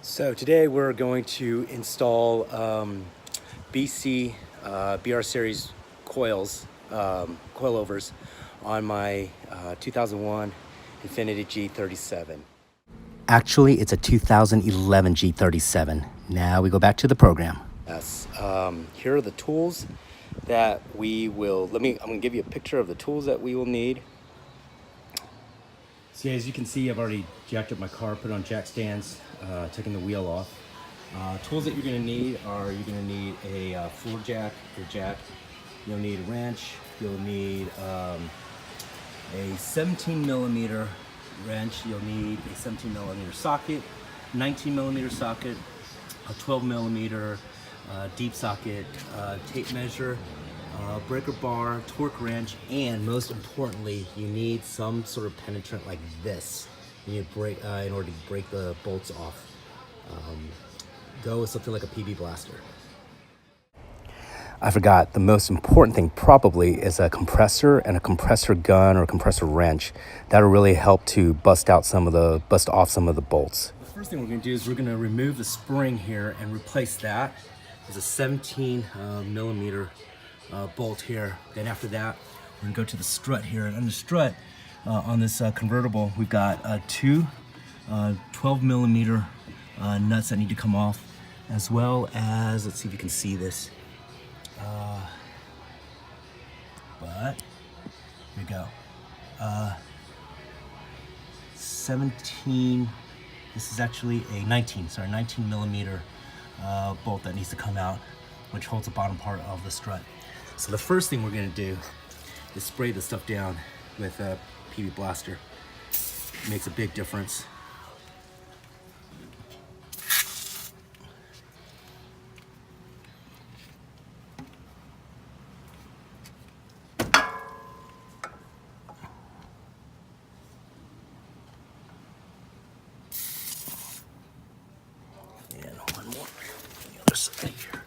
So today we're going to install BC BR series coilovers on my 2001 Infiniti G37. Actually, it's a 2011 G37. Now we go back to the program. Yes. Here are the tools that we will. I'm going to give you a picture of the tools that we will need. So as you can see, I've already jacked up my car, put on jack stands, taking the wheel off. Tools that you're going to need are you're going to need a floor jack or jack. You'll need a wrench. You'll need a 17 millimeter wrench. You'll need a 17 millimeter socket, 19 millimeter socket, a 12 millimeter deep socket, tape measure, breaker bar, torque wrench, and most importantly, you need some sort of penetrant like this. You need to break in order to break the bolts off. Go with something like a PB blaster. I forgot, the most important thing probably is a compressor and a compressor gun or a compressor wrench. That'll really help to bust off some of the bolts. The first thing we're going to do is we're going to remove the spring here and replace that. There's a 17 millimeter bolt here. Then after that, we're going to go to the strut here. And on the strut, on this convertible, we've got two 12 millimeter nuts that need to come off, as well as, let's see if you can see this. But here we go. 17. This is actually a 19 millimeter bolt that needs to come out, which holds the bottom part of the strut. So the first thing we're going to do is spray the stuff down with a PB blaster. It makes a big difference. And one more on the other side here.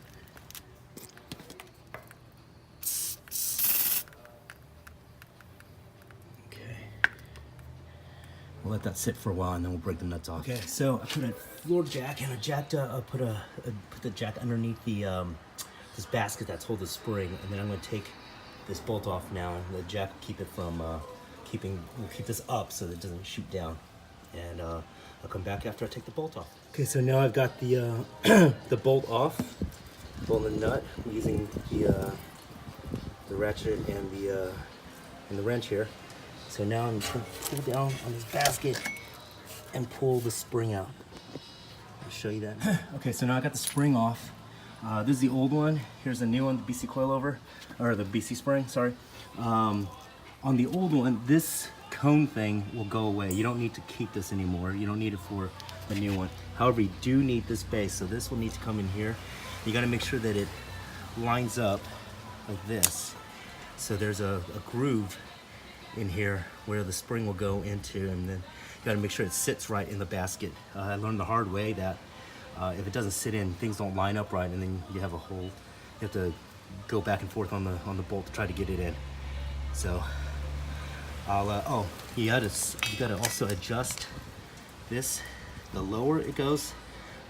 We'll let that sit for a while and then we'll break the nuts off. Okay, so I put a floor jack and put the jack underneath the this basket that's holding the spring, and then I'm going to take this bolt off now. The jack will keep it from we'll keep this up so that it doesn't shoot down. And I'll come back after I take the bolt off. Okay, so now I've got the the bolt off, bolt and nut. I'm using the ratchet and the wrench here. So now I'm just going to pull down on this basket and pull the spring out. I'll show you that. Okay, so now I got the spring off. This is the old one. Here's the new one, the BC coilover, or the BC spring, sorry. On the old one, this cone thing will go away. You don't need to keep this anymore. You don't need it for the new one. However, you do need this base, so this will need to come in here. You got to make sure that it lines up like this. So there's a groove in here where the spring will go into, and then you got to make sure it sits right in the basket. I learned the hard way that if it doesn't sit in, things don't line up right, and then you have a hole. You have to go back and forth on the bolt to try to get it in. So I'll you gotta also adjust this. The lower it goes,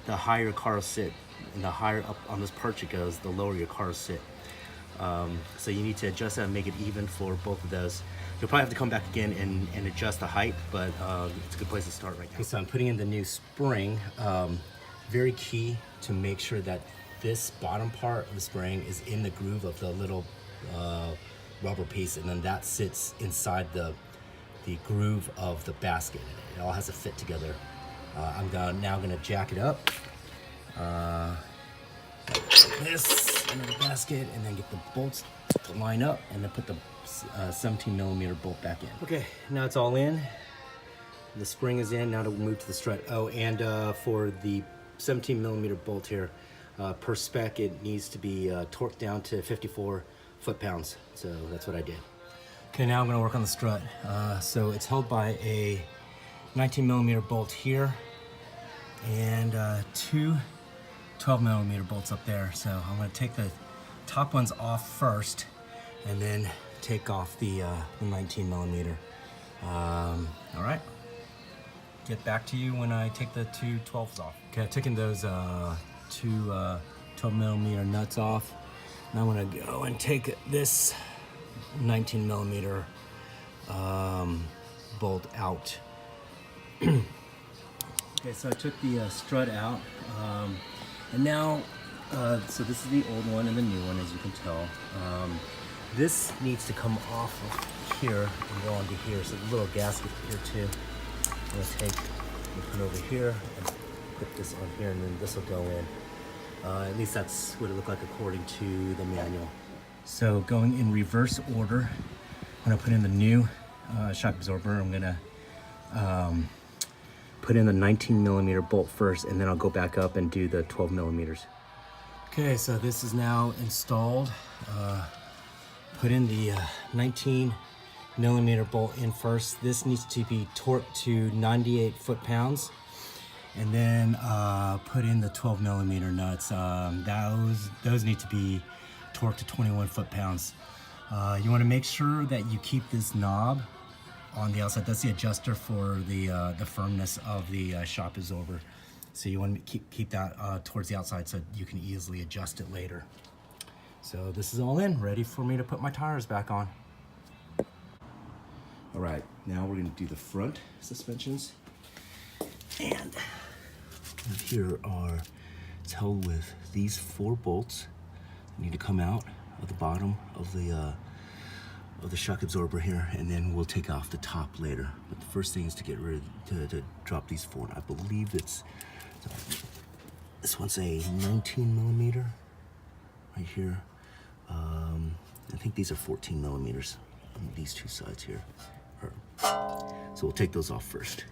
the higher your car will sit, and the higher up on this perch it goes, the lower your car will sit. So you need to adjust that and make it even for both of those. You'll probably have to come back again and adjust the height, but it's a good place to start right now. Okay, so I'm putting in the new spring. Very key to make sure that this bottom part of the spring is in the groove of the little rubber piece, and then that sits inside the groove of the basket. It all has to fit together. I'm now gonna jack it up. This into the basket, and then get the bolts to line up, and then put the 17 millimeter bolt back in. Okay, now it's all in. The spring is in. Now to move to the strut. Oh, and for the 17 millimeter bolt here, per spec, it needs to be torqued down to 54 foot-pounds. So that's what I did. Okay, now I'm going to work on the strut. So it's held by a 19 millimeter bolt here, and two 12 millimeter bolts up there. So I'm going to take the top ones off first, and then take off the 19 millimeter. All right. get back to you when I take the two 12s off. Okay, I've taken those two 12mm nuts off. Now I'm gonna go and take this 19mm bolt out. Okay, so I took the strut out, and now, so this is the old one and the new one, as you can tell. This needs to come off of here and go onto here, so the little gasket here too. I'm gonna take and put it over here and put this on here, and then this will go in. At least that's what it looked like according to the manual. So going in reverse order, I'm gonna put in the new shock absorber. I'm gonna put in the 19mm bolt first, and then I'll go back up and do the 12mm. Okay, so this is now installed. Put in the 19mm bolt in first. This needs to be torqued to 98 foot-pounds. And then put in the 12mm nuts. Those need to be torqued to 21 foot-pounds. You want to make sure that you keep this knob on the outside. That's the adjuster for the firmness of the shock absorber. So you want to keep that towards the outside so you can easily adjust it later. So this is all in, ready for me to put my tires back on. All right, now we're going to do the front suspensions. And here are, it's held with these 4 bolts that need to come out of the bottom of the shock absorber here, and then we'll take off the top later. But the first thing is to get rid of, to drop these 4. I believe it's this one's a 19mm right here. I think these are 14mm on these two sides here. So we'll take those off first.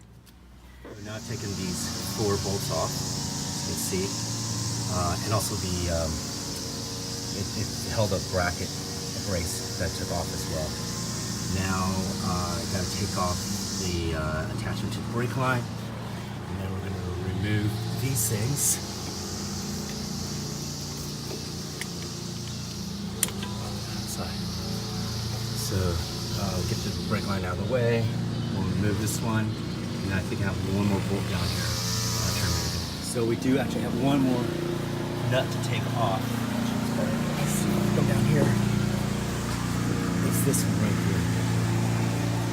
We're now taking these 4 bolts off, as you can see, and also it held a bracket, a brace that took off as well. Now I got to take off the attachment to the brake line, and then we're going to remove these things. So get the brake line out of the way. We'll remove this one, and I think I have one more bolt down here. So we do actually have one more nut to take off. Let's go down here. It's this one right here.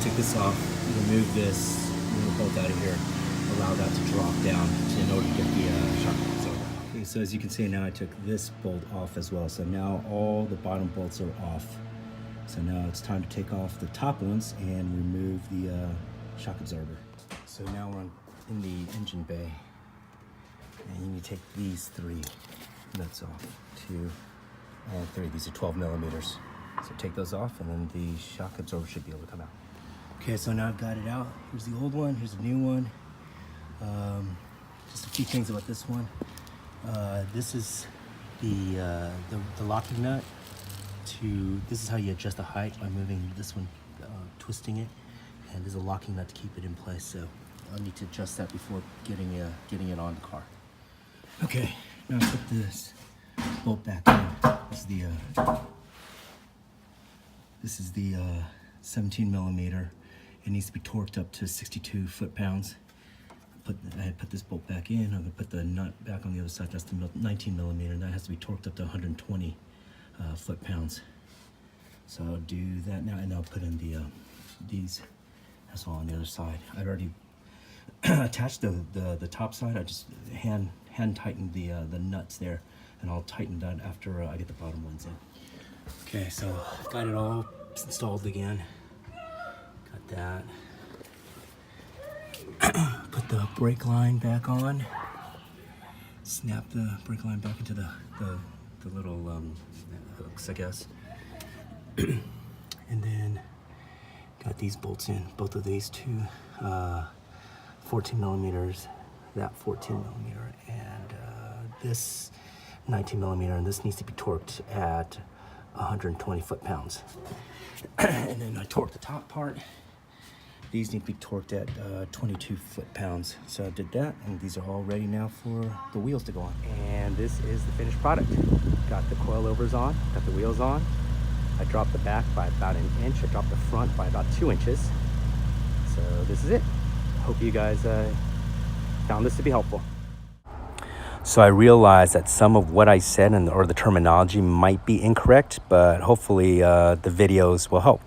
Take this off, remove this, move the bolt out of here, allow that to drop down in order to get the shock absorber. Okay, so as you can see now, I took this bolt off as well. So now all the bottom bolts are off. So now it's time to take off the top ones and remove the shock absorber. So now we're in the engine bay, and you need to take these 3 nuts off. 2 and 3. These are 12mm. So take those off, and then the shock absorber should be able to come out. Okay, so now I've got it out. Here's the old one. Here's the new one. Just a few things about this one. This is the locking nut. This is how you adjust the height, by moving this one, twisting it, and there's a locking nut to keep it in place. So I'll need to adjust that before getting it on the car. Okay, now I put this bolt back in. This is the 17mm. It needs to be torqued up to 62 foot-pounds. I put this bolt back in. I'm gonna put the nut back on the other side. That's the 19mm, and that has to be torqued up to 120 foot-pounds. So I'll do that now, and I'll put in these as well on the other side. I've already attached the top side. I just hand tightened the nuts there, and I'll tighten that after I get the bottom ones in. Okay, so got it all installed again. Got that. Put the brake line back on. Snap the brake line back into the little hooks, I guess. And then got these bolts in, both of these 2 14mm, that 14mm, and this 19mm, and this needs to be torqued at 120 foot-pounds. And then I torqued the top part. These need to be torqued at 22 foot-pounds. So I did that, and these are all ready now for the wheels to go on. And this is the finished product. Got the coilovers on, got the wheels on. I dropped the back by about 1 inch. I dropped the front by about 2 inches. So this is it. hope you guys found this to be helpful. So I realized that some of what I said or the terminology might be incorrect, but hopefully the videos will help.